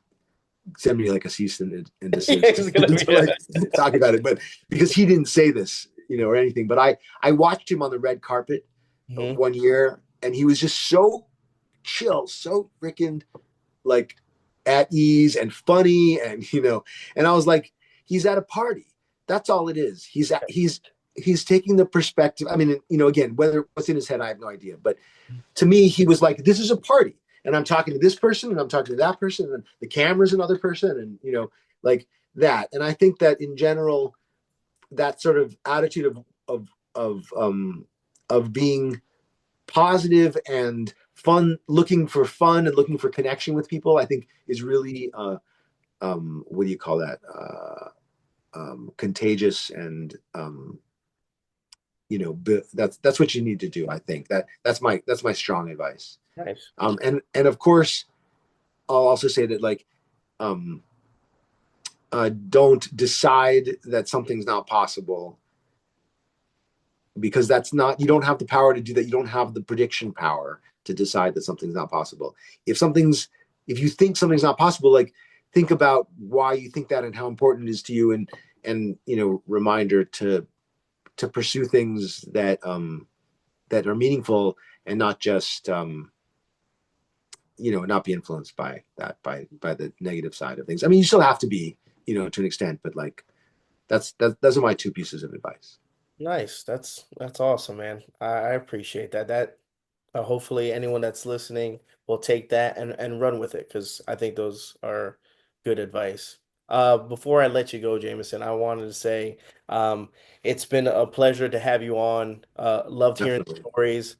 send me like a cease and Yeah, desist it's gonna to be like talk about it, but because he didn't say this, or anything. But I watched him on the red carpet Mhm. one year, and he was just so chill, so freaking like at ease and funny, and I was like, he's at a party. That's all it is. He's taking the perspective. I mean, again, whether what's in his head, I have no idea. But to me, he was like, this is a party. And I'm talking to this person and I'm talking to that person and the camera's another person and, like that. And I think that in general, that sort of attitude of being positive and fun, looking for fun and looking for connection with people, I think is really, what do you call that? Contagious and, that's what you need to do. I think that's my strong advice. Nice. And of course, I'll also say that like um, don't decide that something's not possible because that's not you don't have the power to do that. You don't have the prediction power to decide that something's not possible. If you think something's not possible, like think about why you think that and how important it is to you, and reminder to pursue things that are meaningful and not just not be influenced by that by the negative side of things. I mean, you still have to be, to an extent, but like those are my two pieces of advice. Nice. That's awesome, man. I appreciate that. Hopefully anyone that's listening will take that and run with it because I think those are good advice. Before I let you go, Jameson, I wanted to say it's been a pleasure to have you on. Loved hearing the Definitely. stories.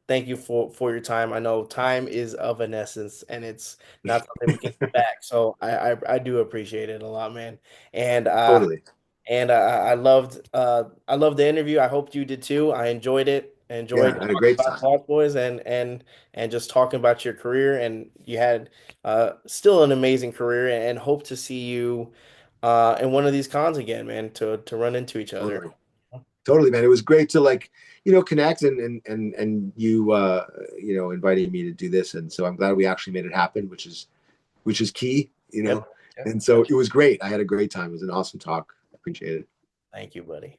Thank you for your time. I know time is of an essence and it's not something we can get back. So I do appreciate it a lot, man. And Totally. I loved the interview. I hope you did too. I enjoyed it. I enjoyed Yeah, I had a talking great about time. Lost Boys and just talking about your career. And you had still an amazing career. And hope to see you in one of these cons again, man, to run into each other. Totally. Totally, man. It was great to like, connect and you invited me to do this. And so I'm glad we actually made it happen, which is key. Yep. Yep. And so it was great. I had a great time. It was an awesome talk. I appreciate it. Thank you, buddy.